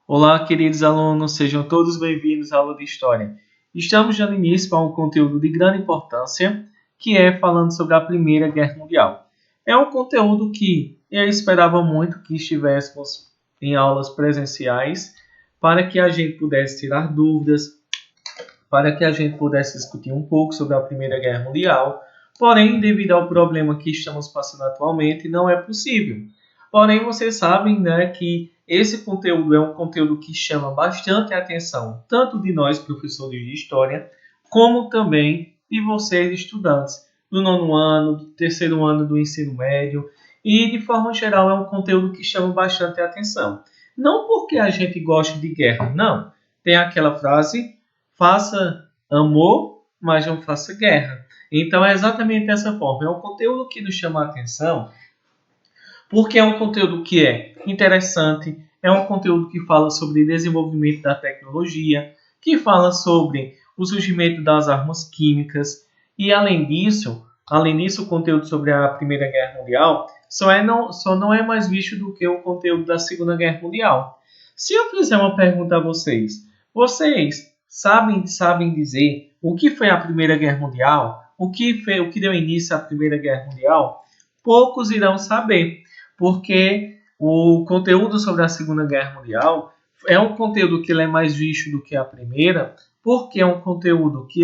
Olá, queridos alunos, sejam todos bem-vindos à aula de História. Estamos dando início a um conteúdo de grande importância, que é falando sobre a Primeira Guerra Mundial. É um conteúdo que eu esperava muito que estivéssemos em aulas presenciais, para que a gente pudesse tirar dúvidas, para que a gente pudesse discutir um pouco sobre a Primeira Guerra Mundial. Porém, devido ao problema que estamos passando atualmente, não é possível. Porém, vocês sabem, né, que esse conteúdo é um conteúdo que chama bastante a atenção, tanto de nós, professores de História, como também de vocês, estudantes do nono ano, do terceiro ano do ensino médio, e de forma geral é um conteúdo que chama bastante a atenção. Não porque a gente gosta de guerra, não. Tem aquela frase, faça amor, mas não faça guerra. Então é exatamente dessa forma. É um conteúdo que nos chama a atenção, porque é um conteúdo que é interessante, é um conteúdo que fala sobre desenvolvimento da tecnologia, que fala sobre o surgimento das armas químicas, e além disso, o conteúdo sobre a Primeira Guerra Mundial só não é mais visto do que o conteúdo da Segunda Guerra Mundial. Se eu fizer uma pergunta a vocês, vocês sabem dizer o que foi a Primeira Guerra Mundial? O que deu início à Primeira Guerra Mundial? Poucos irão saber, porque o conteúdo sobre a Segunda Guerra Mundial é um conteúdo que ele é mais visto do que a primeira, porque é um conteúdo que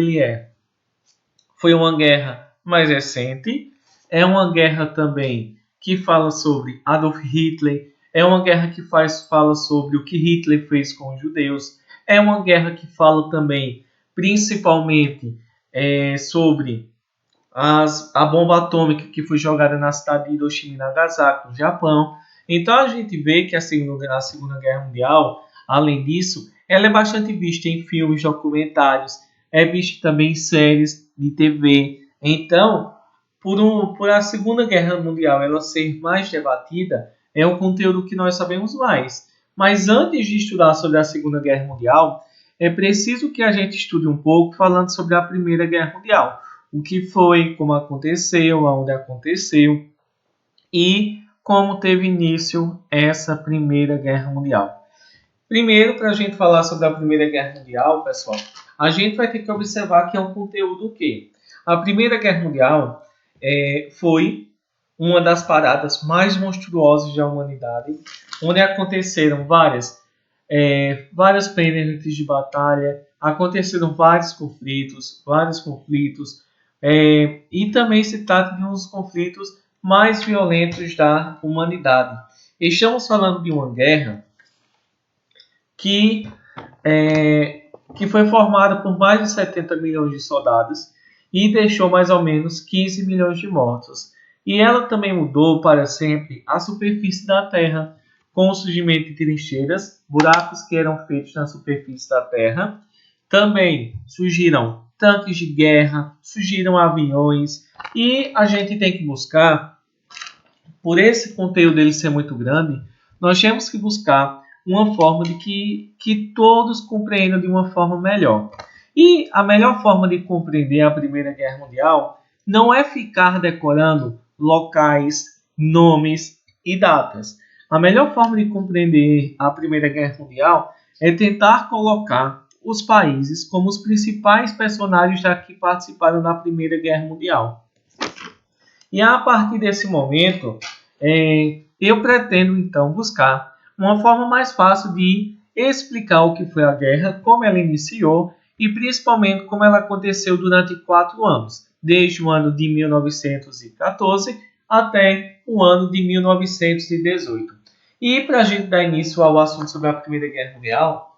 foi uma guerra mais recente, é uma guerra também que fala sobre Adolf Hitler, é uma guerra que fala sobre o que Hitler fez com os judeus, é uma guerra que fala também, principalmente, sobre a bomba atômica que foi jogada na cidade de Hiroshima e Nagasaki, no Japão. Então a gente vê que a Segunda Guerra Mundial, além disso, ela é bastante vista em filmes, documentários, é vista também em séries de TV. Então, por a Segunda Guerra Mundial ela ser mais debatida, é um conteúdo que nós sabemos mais. Mas antes de estudar sobre a Segunda Guerra Mundial, é preciso que a gente estude um pouco falando sobre a Primeira Guerra Mundial. O que foi, como aconteceu, aonde aconteceu e como teve início essa Primeira Guerra Mundial. Primeiro, para a gente falar sobre a Primeira Guerra Mundial, pessoal, a gente vai ter que observar que é um conteúdo que a Primeira Guerra Mundial foi uma das paradas mais monstruosas da humanidade, onde aconteceram várias pênaltis de batalha, aconteceram vários conflitos, e também se trata de um dos conflitos mais violentos da humanidade. Estamos falando de uma guerra que foi formada por mais de 70 milhões de soldados e deixou mais ou menos 15 milhões de mortos. E ela também mudou para sempre a superfície da Terra, com o surgimento de trincheiras, buracos que eram feitos na superfície da Terra. Também surgiram tanques de guerra, surgiram aviões, e a gente tem que buscar, por esse conteúdo dele ser muito grande, nós temos que buscar uma forma de que todos compreendam de uma forma melhor. E a melhor forma de compreender a Primeira Guerra Mundial não é ficar decorando locais, nomes e datas. A melhor forma de compreender a Primeira Guerra Mundial é tentar colocar os países como os principais personagens que participaram da Primeira Guerra Mundial. E a partir desse momento, eu pretendo então buscar uma forma mais fácil de explicar o que foi a guerra, como ela iniciou e principalmente como ela aconteceu durante 4 anos, desde o ano de 1914 até o ano de 1918. E para a gente dar início ao assunto sobre a Primeira Guerra Mundial,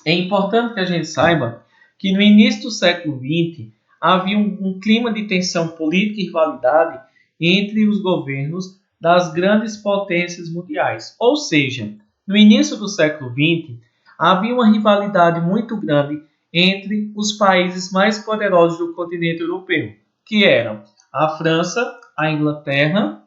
é importante que a gente saiba que no início do século XX havia um clima de tensão política e rivalidade entre os governos das grandes potências mundiais. Ou seja, no início do século XX havia uma rivalidade muito grande entre os países mais poderosos do continente europeu, que eram a França, a Inglaterra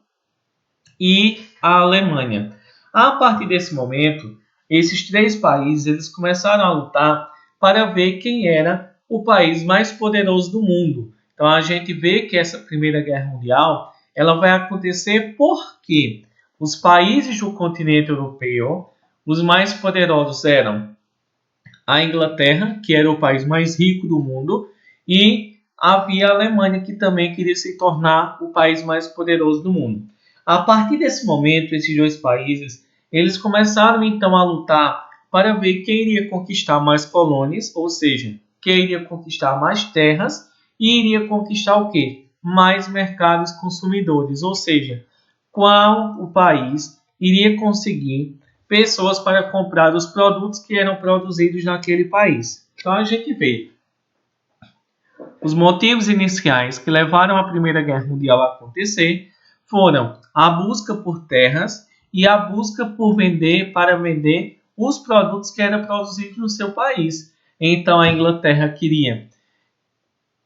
e a Alemanha. A partir desse momento, esses 3 países eles começaram a lutar para ver quem era o país mais poderoso do mundo. Então a gente vê que essa Primeira Guerra Mundial ela vai acontecer porque os países do continente europeu Os mais poderosos eram a Inglaterra, que era o país mais rico do mundo, e havia a Alemanha, que também queria se tornar o país mais poderoso do mundo. A partir desse momento, esses dois países, eles começaram então a lutar para ver quem iria conquistar mais colônias, ou seja, quem iria conquistar mais terras e iria conquistar o quê? Mais mercados consumidores, ou seja, qual o país iria conseguir pessoas para comprar os produtos que eram produzidos naquele país. Então a gente vê os motivos iniciais que levaram a Primeira Guerra Mundial a acontecer foram a busca por terras e a busca por vender os produtos que eram produzidos no seu país. Então a Inglaterra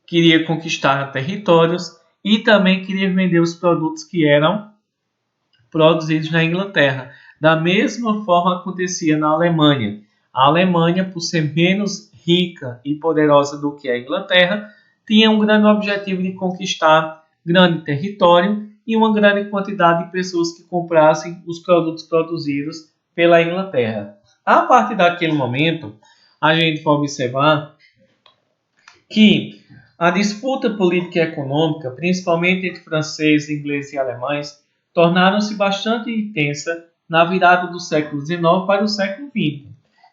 queria conquistar territórios e também queria vender os produtos que eram produzidos na Inglaterra. Da mesma forma acontecia na Alemanha. A Alemanha, por ser menos rica e poderosa do que a Inglaterra, tinha um grande objetivo de conquistar grande território e uma grande quantidade de pessoas que comprassem os produtos produzidos pela Inglaterra. A partir daquele momento, a gente vai observar que a disputa política e econômica, principalmente entre franceses, ingleses e alemães, tornaram-se bastante intensa na virada do século XIX para o século XX.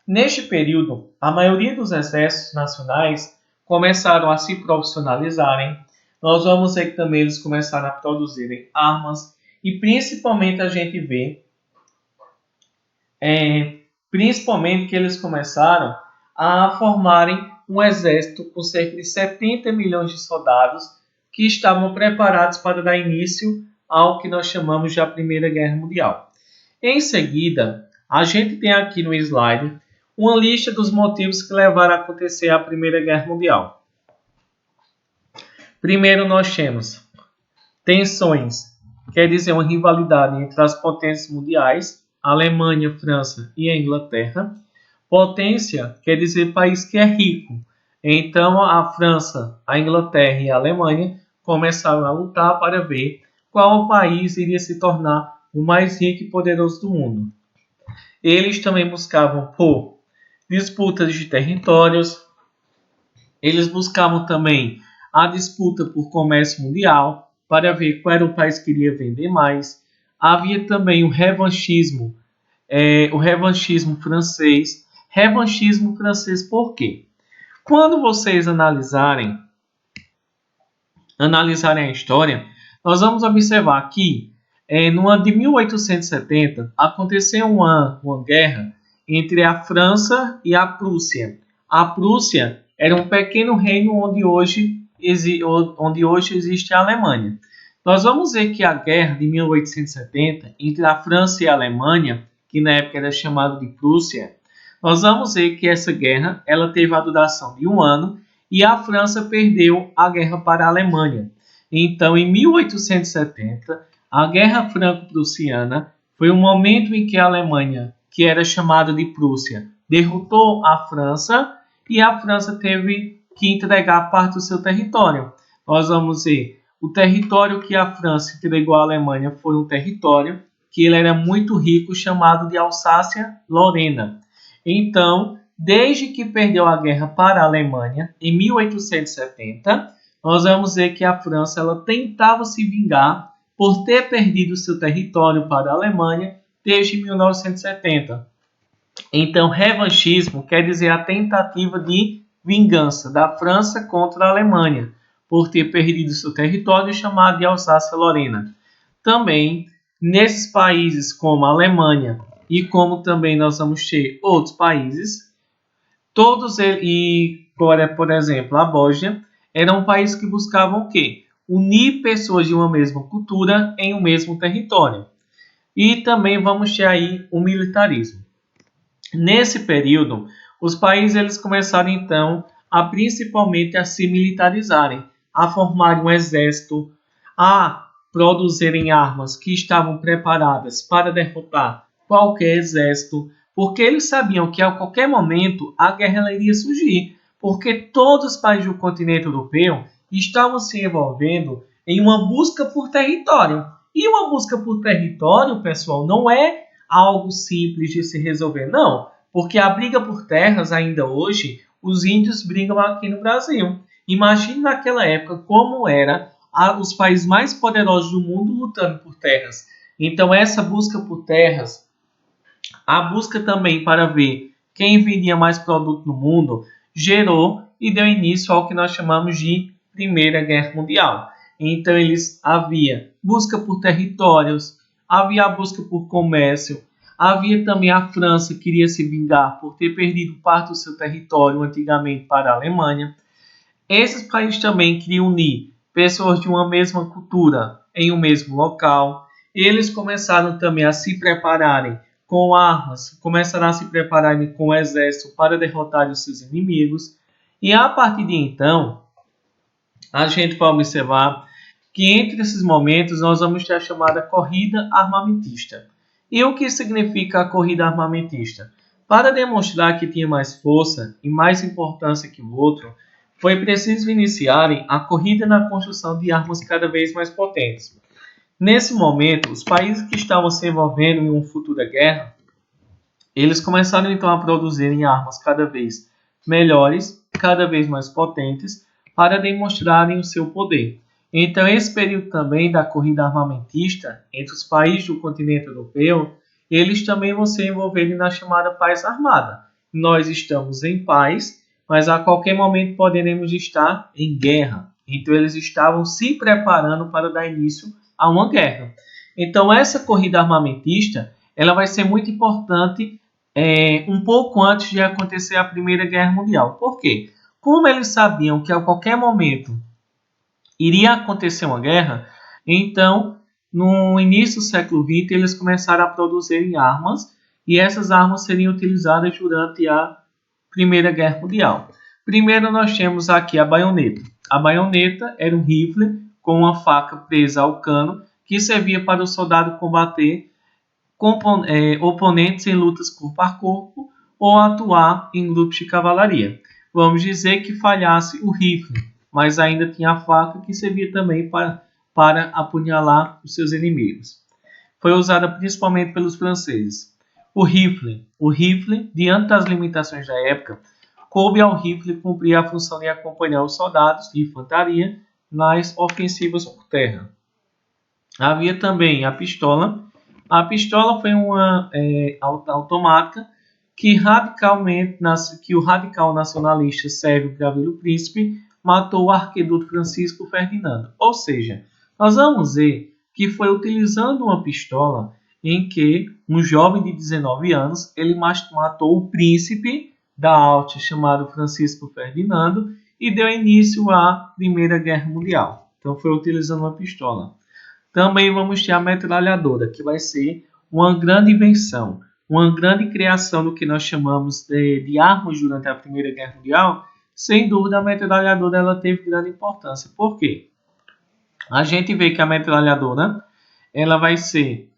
Neste período, a maioria dos exércitos nacionais começaram a se profissionalizarem. Nós vamos ver que também eles começaram a produzirem armas e principalmente a gente vê que eles começaram a formarem um exército com cerca de 70 milhões de soldados que estavam preparados para dar início ao que nós chamamos de a Primeira Guerra Mundial. Em seguida, a gente tem aqui no slide uma lista dos motivos que levaram a acontecer a Primeira Guerra Mundial. Primeiro nós temos tensões, quer dizer uma rivalidade entre as potências mundiais, a Alemanha, França e a Inglaterra. Potência quer dizer país que é rico. Então a França, a Inglaterra e a Alemanha começaram a lutar para ver qual país iria se tornar o mais rico e poderoso do mundo. Eles também buscavam por disputas de territórios, eles buscavam também a disputa por comércio mundial, para ver qual era o país que iria vender mais. Havia também o revanchismo francês. Revanchismo francês por quê? Quando vocês analisarem a história, nós vamos observar que no ano de 1870 aconteceu uma guerra entre a França e a Prússia. A Prússia era um pequeno reino onde hoje existe a Alemanha. Nós vamos ver que a guerra de 1870 entre a França e a Alemanha, que na época era chamada de Prússia, nós vamos ver que essa guerra ela teve a duração de 1 ano e a França perdeu a guerra para a Alemanha. Então, em 1870, a Guerra Franco-Prussiana foi um momento em que a Alemanha, que era chamada de Prússia, derrotou a França e a França teve que entregar parte do seu território. Nós vamos ver, o território que a França entregou à Alemanha foi um território que ele era muito rico, chamado de Alsácia-Lorena. Então, desde que perdeu a guerra para a Alemanha, em 1870, nós vamos ver que a França ela tentava se vingar por ter perdido seu território para a Alemanha desde 1970. Então, revanchismo quer dizer a tentativa de vingança da França contra a Alemanha por ter perdido seu território chamado de Alsácia-Lorena. Também, nesses países como a Alemanha e como também nós vamos ter outros países, todos eles, e por exemplo, a Bósnia, era um país que buscavam o quê? Unir pessoas de uma mesma cultura em um mesmo território. E também vamos ter aí o militarismo. Nesse período, os países eles começaram então principalmente a se militarizarem, a formarem um exército, a produzirem armas que estavam preparadas para derrotar qualquer exército, porque eles sabiam que a qualquer momento a guerra iria surgir, porque todos os países do continente europeu estavam se envolvendo em uma busca por território. E uma busca por território, pessoal, não é algo simples de se resolver. Não, porque a briga por terras ainda hoje, os índios brigam aqui no Brasil. Imagine naquela época como era os países mais poderosos do mundo lutando por terras. Então essa busca por terras, a busca também para ver quem vendia mais produto no mundo, gerou e deu início ao que nós chamamos de Primeira Guerra Mundial. Então havia busca por territórios, havia a busca por comércio, havia também a França que queria se vingar por ter perdido parte do seu território antigamente para a Alemanha. Esses países também queriam unir pessoas de uma mesma cultura em um mesmo local. Eles começaram também a se prepararem com armas, começaram a se prepararem com o exército para derrotar os seus inimigos. E a partir de então, a gente vai observar que entre esses momentos nós vamos ter a chamada corrida armamentista. E o que significa a corrida armamentista? Para demonstrar que tinha mais força e mais importância que o outro, foi preciso iniciarem a corrida na construção de armas cada vez mais potentes. Nesse momento, os países que estavam se envolvendo em uma futura guerra, eles começaram então a produzirem armas cada vez melhores, cada vez mais potentes, para demonstrarem o seu poder. Então, esse período também da corrida armamentista entre os países do continente europeu, eles também vão se envolverem na chamada paz armada. Nós estamos em paz, mas a qualquer momento poderemos estar em guerra. Então, eles estavam se preparando para dar início a uma guerra. Então, essa corrida armamentista, ela vai ser muito importante um pouco antes de acontecer a Primeira Guerra Mundial. Por quê? Como eles sabiam que a qualquer momento iria acontecer uma guerra, então, no início do século XX, eles começaram a produzir armas, e essas armas seriam utilizadas durante a Primeira Guerra Mundial. Primeiro, nós temos aqui a baioneta. A baioneta era um rifle com uma faca presa ao cano, que servia para o soldado combater oponentes em lutas corpo a corpo ou atuar em grupos de cavalaria. Vamos dizer que falhasse o rifle, mas ainda tinha a faca que servia também para apunhalar os seus inimigos. Foi usada principalmente pelos franceses. O rifle, diante das limitações da época, coube ao rifle cumprir a função de acompanhar os soldados de infantaria nas ofensivas por terra. Havia também a pistola. A pistola foi uma automática que o radical nacionalista Sérvio Gavrilo Príncipe matou o arquiduque Francisco Ferdinando. Ou seja, nós vamos ver que foi utilizando uma pistola em que um jovem de 19 anos ele matou o príncipe da Áustria chamado Francisco Ferdinando e deu início à Primeira Guerra Mundial. Então foi utilizando uma pistola. Também vamos ter a metralhadora, que vai ser uma grande invenção, uma grande criação do que nós chamamos de armas durante a Primeira Guerra Mundial. Sem dúvida, a metralhadora ela teve grande importância. Por quê? A gente vê que a metralhadora ela vai ser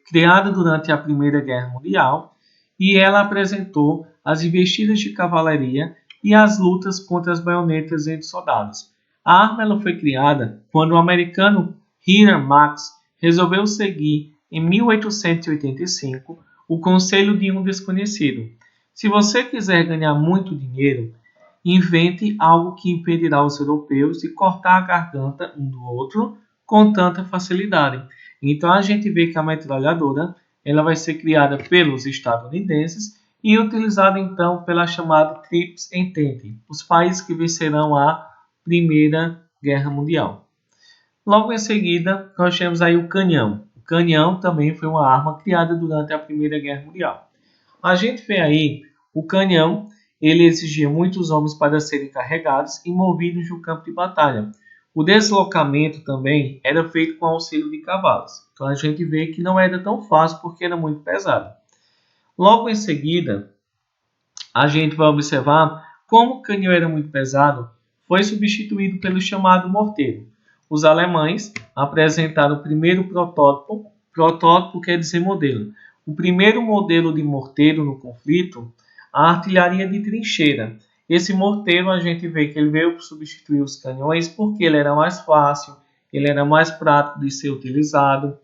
criada durante a Primeira Guerra Mundial e ela apresentou as investidas de cavalaria e as lutas contra as baionetas entre soldados. A arma ela foi criada quando o americano Hiram Marx resolveu seguir, em 1885, o conselho de um desconhecido. Se você quiser ganhar muito dinheiro, invente algo que impedirá os europeus de cortar a garganta um do outro com tanta facilidade. Então a gente vê que a metralhadora ela vai ser criada pelos estadunidenses e utilizada então pela chamada Triple Entente, os países que vencerão a Primeira Guerra Mundial. Logo em seguida, nós temos aí o canhão. O canhão também foi uma arma criada durante a Primeira Guerra Mundial. A gente vê aí o canhão, ele exigia muitos homens para serem carregados e movidos no campo de batalha. O deslocamento também era feito com auxílio de cavalos. Então a gente vê que não era tão fácil porque era muito pesado. Logo em seguida, a gente vai observar como o canhão era muito pesado, foi substituído pelo chamado morteiro. Os alemães apresentaram o primeiro protótipo quer dizer modelo. O primeiro modelo de morteiro no conflito, a artilharia de trincheira. Esse morteiro a gente vê que ele veio substituir os canhões porque ele era mais fácil, ele era mais prático de ser utilizado.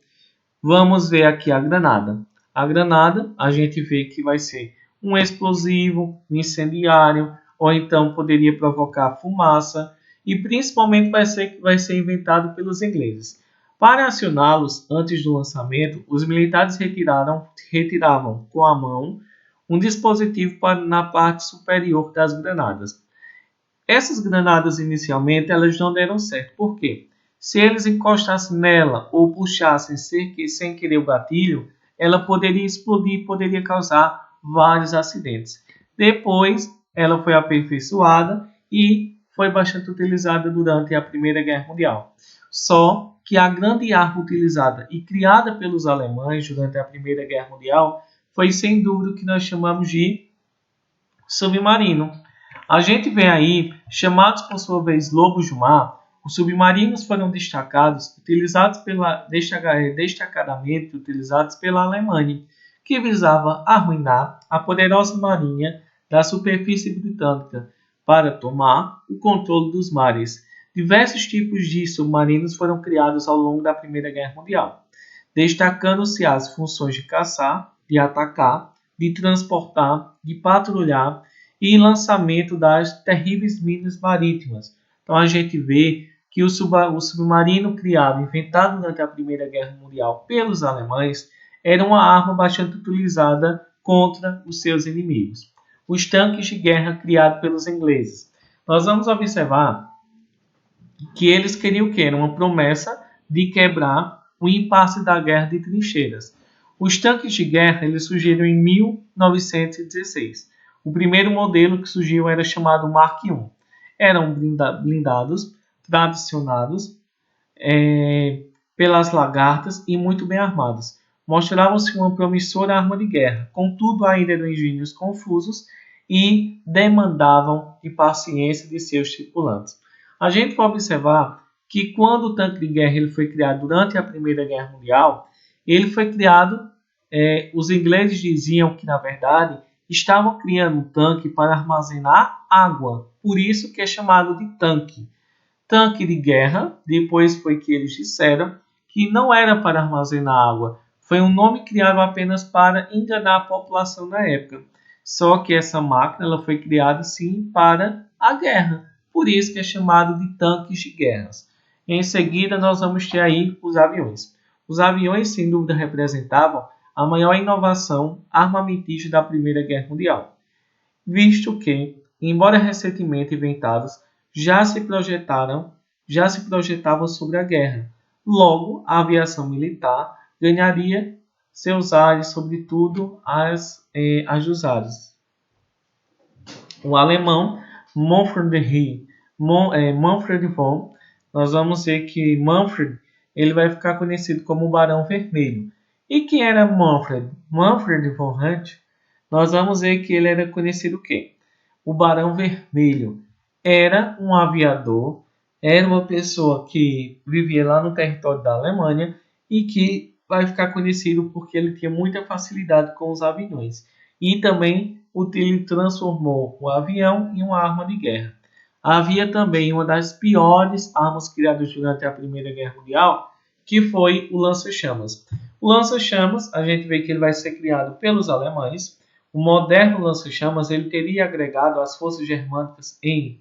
Vamos ver aqui a granada. A granada, a gente vê que vai ser um explosivo, um incendiário, ou então poderia provocar fumaça, e principalmente vai ser inventado pelos ingleses. Para acioná-los antes do lançamento, os militares retiravam com a mão um dispositivo na parte superior das granadas. Essas granadas inicialmente elas não deram certo. Por quê? Se eles encostassem nela ou puxassem sem querer o gatilho, ela poderia explodir e poderia causar vários acidentes. Depois, ela foi aperfeiçoada e foi bastante utilizada durante a Primeira Guerra Mundial. Só que a grande arma utilizada e criada pelos alemães durante a Primeira Guerra Mundial foi sem dúvida o que nós chamamos de submarino. A gente vê aí, chamados por sua vez lobos do mar, os submarinos foram destacadamente utilizados pela Alemanha, que visava arruinar a poderosa marinha da superfície britânica para tomar o controle dos mares. Diversos tipos de submarinos foram criados ao longo da Primeira Guerra Mundial, destacando-se as funções de caçar, de atacar, de transportar, de patrulhar e lançamento das terríveis minas marítimas. Então a gente vê que o submarino criado, inventado durante a Primeira Guerra Mundial pelos alemães, era uma arma bastante utilizada contra os seus inimigos. Os tanques de guerra criados pelos ingleses. Nós vamos observar que eles queriam o quê? Era uma promessa de quebrar o impasse da guerra de trincheiras. Os tanques de guerra eles surgiram em 1916. O primeiro modelo que surgiu era chamado Mark I. Eram blindados, tracionados pelas lagartas e muito bem armados. Mostravam-se uma promissora arma de guerra, contudo ainda eram engenhos confusos e demandavam de paciência de seus tripulantes. A gente pode observar que quando o tanque de guerra ele foi criado durante a Primeira Guerra Mundial, ele foi criado, os ingleses diziam que na verdade estavam criando um tanque para armazenar água, por isso que é chamado de tanque. Tanque de guerra, depois foi que eles disseram que não era para armazenar água, foi um nome criado apenas para enganar a população na época. Só que essa máquina ela foi criada sim para a guerra, por isso que é chamado de tanques de guerras. Em seguida nós vamos ter aí os aviões. Os aviões sem dúvida representavam a maior inovação armamentista da Primeira Guerra Mundial, visto que, embora recentemente inventados, já se projetavam sobre a guerra. Logo, a aviação militar ganharia seus ares, sobretudo as usadas. O alemão Manfred von, nós vamos ver que Manfred ele vai ficar conhecido como o Barão Vermelho. E quem era Manfred? Manfred von Hunt, nós vamos ver que ele era conhecido o quê? O Barão Vermelho. Era um aviador, era uma pessoa que vivia lá no território da Alemanha e que vai ficar conhecido porque ele tinha muita facilidade com os aviões. E também ele transformou o avião em uma arma de guerra. Havia também uma das piores armas criadas durante a Primeira Guerra Mundial, que foi o lança-chamas. O lança-chamas, a gente vê que ele vai ser criado pelos alemães. O moderno lança-chamas ele teria agregado às forças germânicas em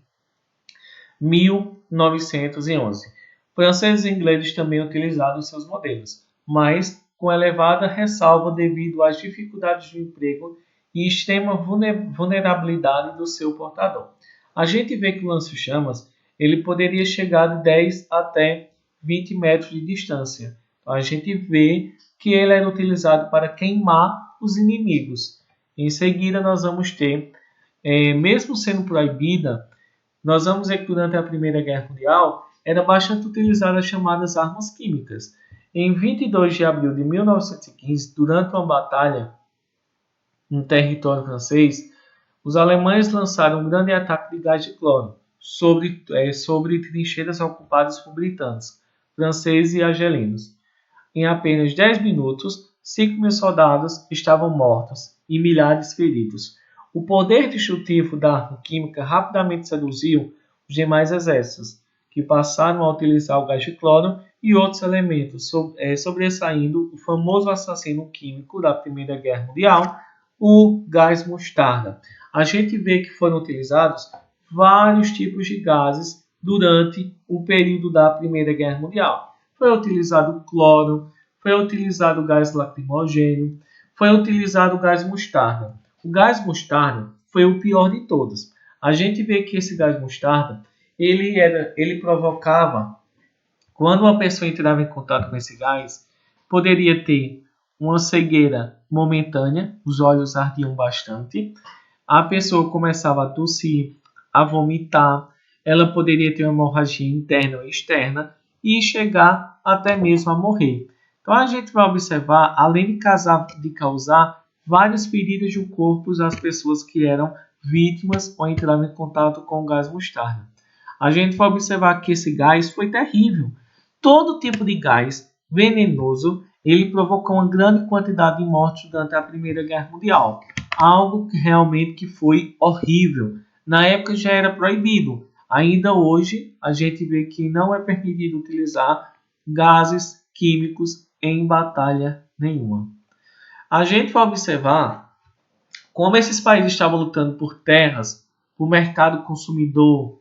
1911. Franceses e ingleses também utilizaram seus modelos, mas com elevada ressalva devido às dificuldades de emprego e extrema vulnerabilidade do seu portador. A gente vê que o lança-chamas ele poderia chegar de 10 até 20 metros de distância. Então, a gente vê que ele era utilizado para queimar os inimigos. Em seguida, nós vamos ter, mesmo sendo proibida, nós vamos ver que durante a Primeira Guerra Mundial era bastante utilizada as chamadas armas químicas. Em 22 de abril de 1915, durante uma batalha no território francês, os alemães lançaram um grande ataque de gás de cloro sobre trincheiras ocupadas por britânicos, franceses e argelinos. Em apenas 10 minutos, 5.000 soldados estavam mortos e milhares feridos. O poder destrutivo da arma química rapidamente seduziu os demais exércitos. que passaram a utilizar o gás de cloro e outros elementos, sobressaindo o famoso assassino químico da Primeira Guerra Mundial, o gás mostarda. A gente vê que foram utilizados vários tipos de gases durante o período da Primeira Guerra Mundial. Foi utilizado o cloro, foi utilizado o gás lacrimogêneo, foi utilizado o gás mostarda. O gás mostarda foi o pior de todos. A gente vê que esse gás mostarda, ele provocava, quando uma pessoa entrava em contato com esse gás, poderia ter uma cegueira momentânea, os olhos ardiam bastante, a pessoa começava a tossir, a vomitar, ela poderia ter uma hemorragia interna ou externa e chegar até mesmo a morrer. Então a gente vai observar, além de causar várias feridas no corpo às pessoas que eram vítimas ou entravam em contato com o gás mostarda. A gente vai observar que esse gás foi terrível. Todo tipo de gás venenoso, ele provocou uma grande quantidade de mortes durante a Primeira Guerra Mundial. Algo que realmente foi horrível. Na época já era proibido. Ainda hoje, a gente vê que não é permitido utilizar gases químicos em batalha nenhuma. A gente vai observar como esses países estavam lutando por terras, por mercado consumidor,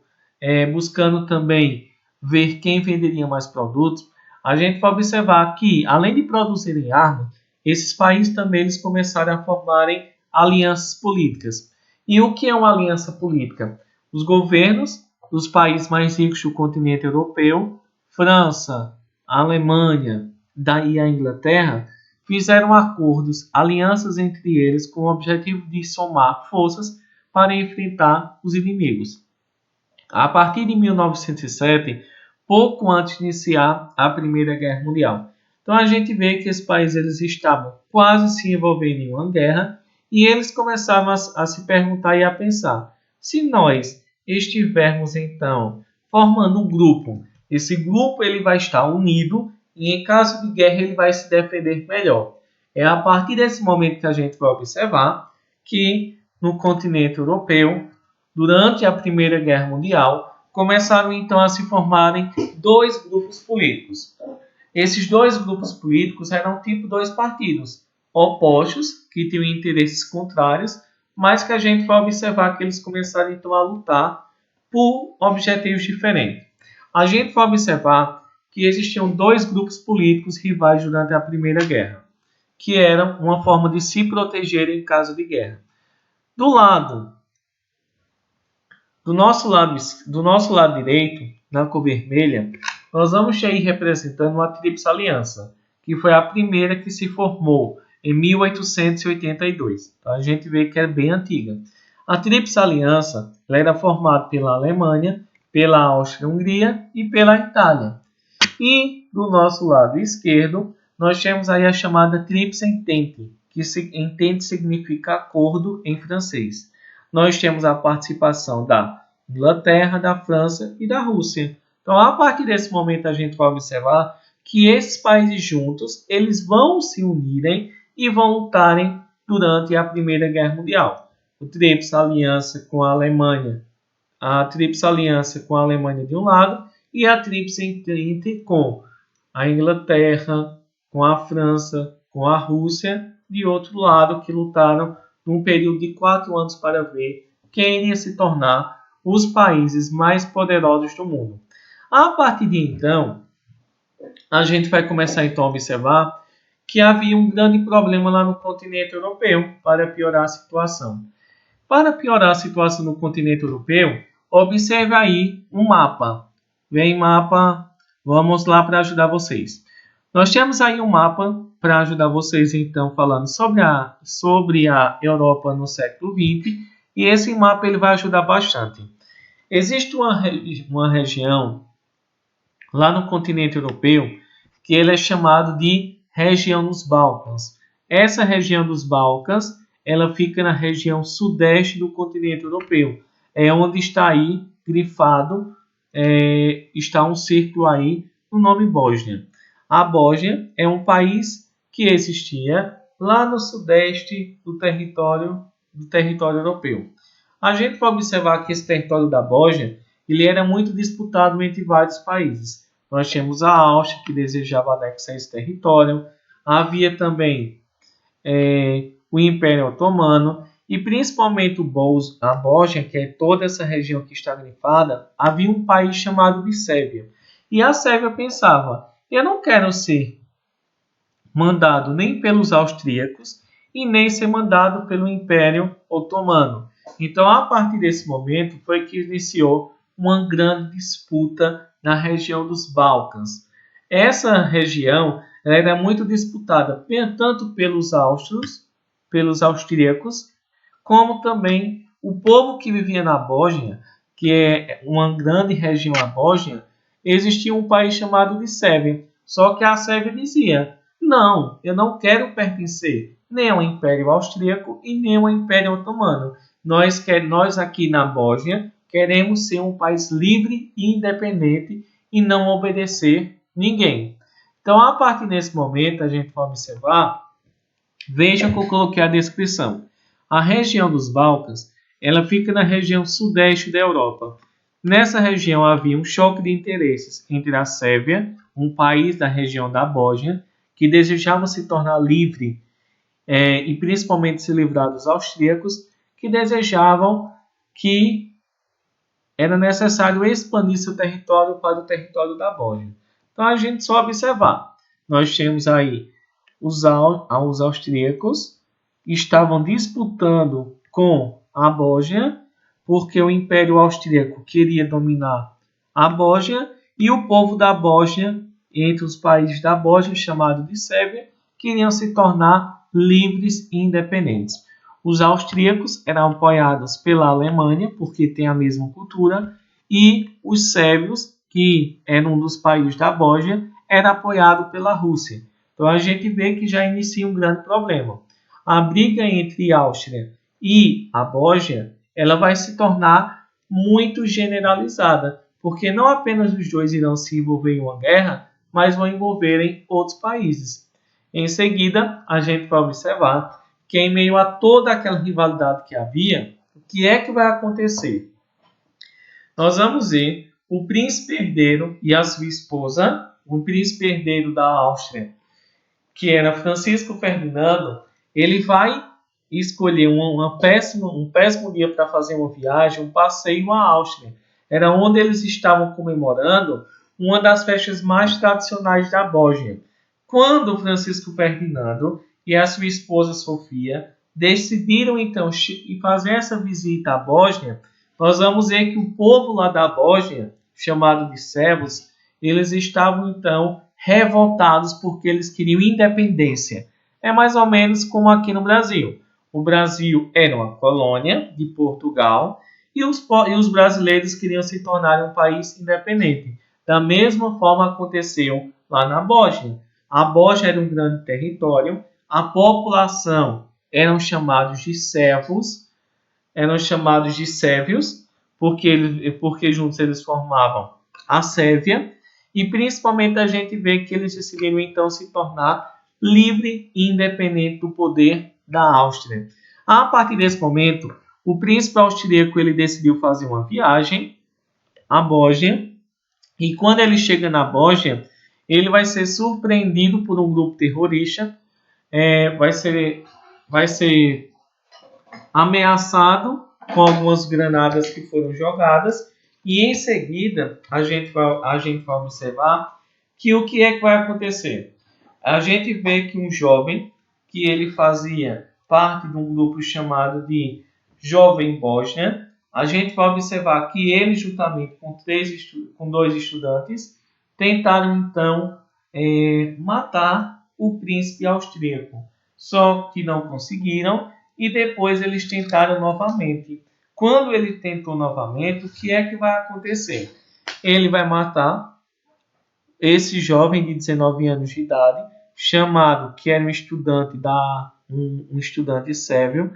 buscando também ver quem venderia mais produtos. A gente vai observar que, além de produzirem armas, esses países também eles começaram a formarem alianças políticas. E o que é uma aliança política? Os governos dos países mais ricos do continente europeu, França, a Alemanha, daí a Inglaterra, fizeram acordos, alianças entre eles com o objetivo de somar forças para enfrentar os inimigos. A partir de 1907, pouco antes de iniciar a Primeira Guerra Mundial. Então a gente vê que esses países eles estavam quase se envolvendo em uma guerra e eles começavam a se perguntar e a pensar: se nós estivermos então formando um grupo, esse grupo ele vai estar unido e em caso de guerra ele vai se defender melhor. É a partir desse momento que a gente vai observar que no continente europeu, durante a Primeira Guerra Mundial, começaram então a se formarem dois grupos políticos. Esses dois grupos políticos eram tipo dois partidos opostos, que tinham interesses contrários, mas que a gente vai observar que eles começaram então a lutar por objetivos diferentes. A gente vai observar que existiam dois grupos políticos rivais durante a Primeira Guerra, que eram uma forma de se proteger em caso de guerra. Do nosso lado direito, na cor vermelha, nós vamos ter aí representando a Tríplice Aliança, que foi a primeira que se formou em 1882. Então, a gente vê que é bem antiga. A Tríplice Aliança era formada pela Alemanha, pela Áustria-Hungria e pela Itália. E do nosso lado esquerdo, nós temos aí a chamada Tríplice Entente, que entente significa acordo em francês. Nós temos a participação da Inglaterra, da França e da Rússia. Então, a partir desse momento, a gente vai observar que esses países juntos, eles vão se unirem e vão lutarem durante a Primeira Guerra Mundial. A Tríplice Aliança com a Alemanha de um lado e a Tríplice Entente com a Inglaterra, com a França, com a Rússia, de outro lado, que lutaram num período de 4 anos para ver quem iria se tornar os países mais poderosos do mundo. A partir de então, a gente vai começar então a observar que havia um grande problema lá no continente europeu para piorar a situação. Para piorar a situação no continente europeu, observe aí um mapa. Vem mapa, vamos lá para ajudar vocês. Nós temos aí um mapa para ajudar vocês então falando sobre a Europa no século XX e esse mapa ele vai ajudar bastante. Existe uma região lá no continente europeu que ele é chamado de região dos Balcãs. Essa região dos Balcãs ela fica na região sudeste do continente europeu. É onde está aí grifado, está um círculo aí no nome Bósnia. A Bósnia é um país que existia lá no sudeste do território europeu. A gente vai observar que esse território da Bósnia ele era muito disputado entre vários países. Nós tínhamos a Áustria, que desejava anexar esse território, havia também o Império Otomano, e principalmente a Bósnia, que é toda essa região que está grifada, havia um país chamado de Sérvia. E a Sérvia pensava, eu não quero ser mandado nem pelos austríacos e nem ser mandado pelo Império Otomano. Então, a partir desse momento, foi que iniciou uma grande disputa na região dos Balcãs. Essa região era muito disputada tanto pelos austríacos, como também o povo que vivia na Bósnia, que é uma grande região a Bósnia. Existia um país chamado de Sérvia, só que a Sérvia dizia, não, eu não quero pertencer nem ao Império Austríaco e nem ao Império Otomano. Nós aqui na Bósnia queremos ser um país livre e independente e não obedecer ninguém. Então, a partir desse momento, a gente vai observar, veja que eu coloquei a descrição. A região dos Balcãs, ela fica na região sudeste da Europa. Nessa região havia um choque de interesses entre a Sérvia, um país da região da Bósnia, que desejava se tornar livre e principalmente se livrar dos austríacos, que desejavam que era necessário expandir seu território para o território da Bósnia. Então a gente só observar. Nós temos aí os austríacos que estavam disputando com a Bósnia, porque o Império Austríaco queria dominar a Bósnia e o povo da Bósnia, entre os países da Bósnia, chamado de Sérvia, queriam se tornar livres e independentes. Os austríacos eram apoiados pela Alemanha, porque tem a mesma cultura, e os sérvios, que eram um dos países da Bósnia, era apoiado pela Rússia. Então a gente vê que já inicia um grande problema. A briga entre a Áustria e a Bósnia, ela vai se tornar muito generalizada, porque não apenas os dois irão se envolver em uma guerra, mas vão envolver em outros países. Em seguida, a gente vai observar que em meio a toda aquela rivalidade que havia, o que é que vai acontecer? Nós vamos ver o príncipe herdeiro e a sua esposa, o príncipe herdeiro da Áustria, que era Francisco Ferdinando, ele vai escolher um péssimo dia para fazer uma viagem, um passeio à Áustria. Era onde eles estavam comemorando uma das festas mais tradicionais da Bósnia. Quando Francisco Ferdinando e a sua esposa Sofia decidiram então fazer essa visita à Bósnia, nós vamos ver que o povo lá da Bósnia, chamado de sérvios, eles estavam então revoltados porque eles queriam independência. É mais ou menos como aqui no Brasil. O Brasil era uma colônia de Portugal e os brasileiros queriam se tornar um país independente. Da mesma forma aconteceu lá na Bósnia. A Bósnia era um grande território, a população eram chamados de sérvios, porque juntos eles formavam a Sérvia, e principalmente a gente vê que eles decidiram então se tornar livre e independente do poder da Áustria. A partir desse momento, o príncipe austríaco ele decidiu fazer uma viagem à Bósnia, e quando ele chega na Bósnia, ele vai ser surpreendido por um grupo terrorista, vai ser ameaçado com algumas granadas que foram jogadas, e em seguida a gente vai observar que o que é que vai acontecer? A gente vê que um jovem, que ele fazia parte de um grupo chamado de Jovem Bósnia, a gente vai observar que ele, juntamente com dois estudantes, tentaram então matar o príncipe austríaco. Só que não conseguiram e depois eles tentaram novamente. Quando ele tentou novamente, o que é que vai acontecer? Ele vai matar esse jovem de 19 anos de idade, que era um estudante sérvio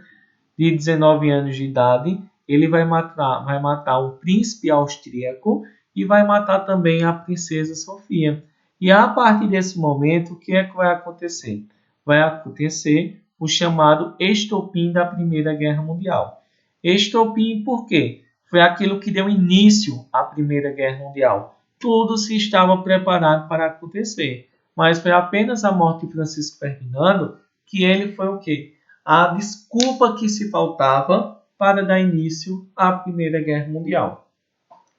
de 19 anos de idade. Ele vai matar o príncipe austríaco e vai matar também a princesa Sofia. E a partir desse momento, o que é que vai acontecer? Vai acontecer o chamado estopim da Primeira Guerra Mundial. Estopim por quê? foi aquilo que deu início à Primeira Guerra Mundial. Tudo se estava preparado para acontecer, mas foi apenas a morte de Francisco Ferdinando que ele foi o quê? A desculpa que se faltava para dar início à Primeira Guerra Mundial.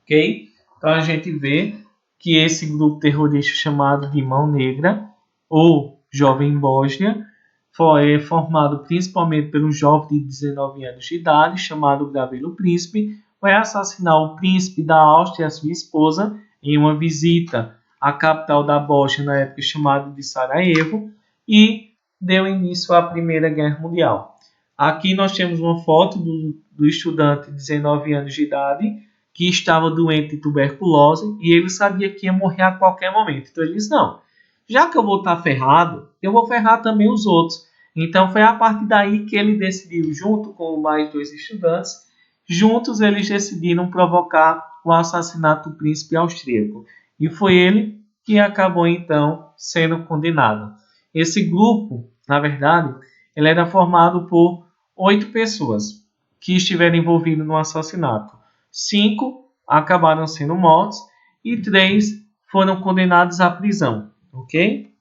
Ok? Então a gente vê que esse grupo terrorista chamado de Mão Negra, ou Jovem Bósnia, foi formado principalmente por um jovem de 19 anos de idade, chamado Gavrilo Príncipe, vai assassinar o príncipe da Áustria e a sua esposa em uma visita à capital da Bósnia, na época chamada de Sarajevo, e deu início à Primeira Guerra Mundial. Aqui nós temos uma foto do estudante de 19 anos de idade, que estava doente de tuberculose, e ele sabia que ia morrer a qualquer momento. Então ele disse, não, já que eu vou estar ferrado, eu vou ferrar também os outros. Então foi a partir daí que ele decidiu, junto com mais 2 estudantes, juntos eles decidiram provocar o assassinato do príncipe austríaco. E foi ele que acabou então sendo condenado. Esse grupo, na verdade, ele era formado por 8 pessoas que estiveram envolvidas no assassinato. 5 acabaram sendo mortos e 3 foram condenados à prisão. Ok?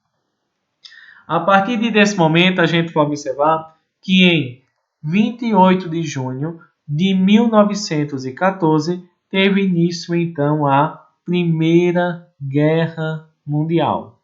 A partir desse momento, a gente pode observar que em 28 de junho de 1914 teve início então a Primeira Guerra Mundial.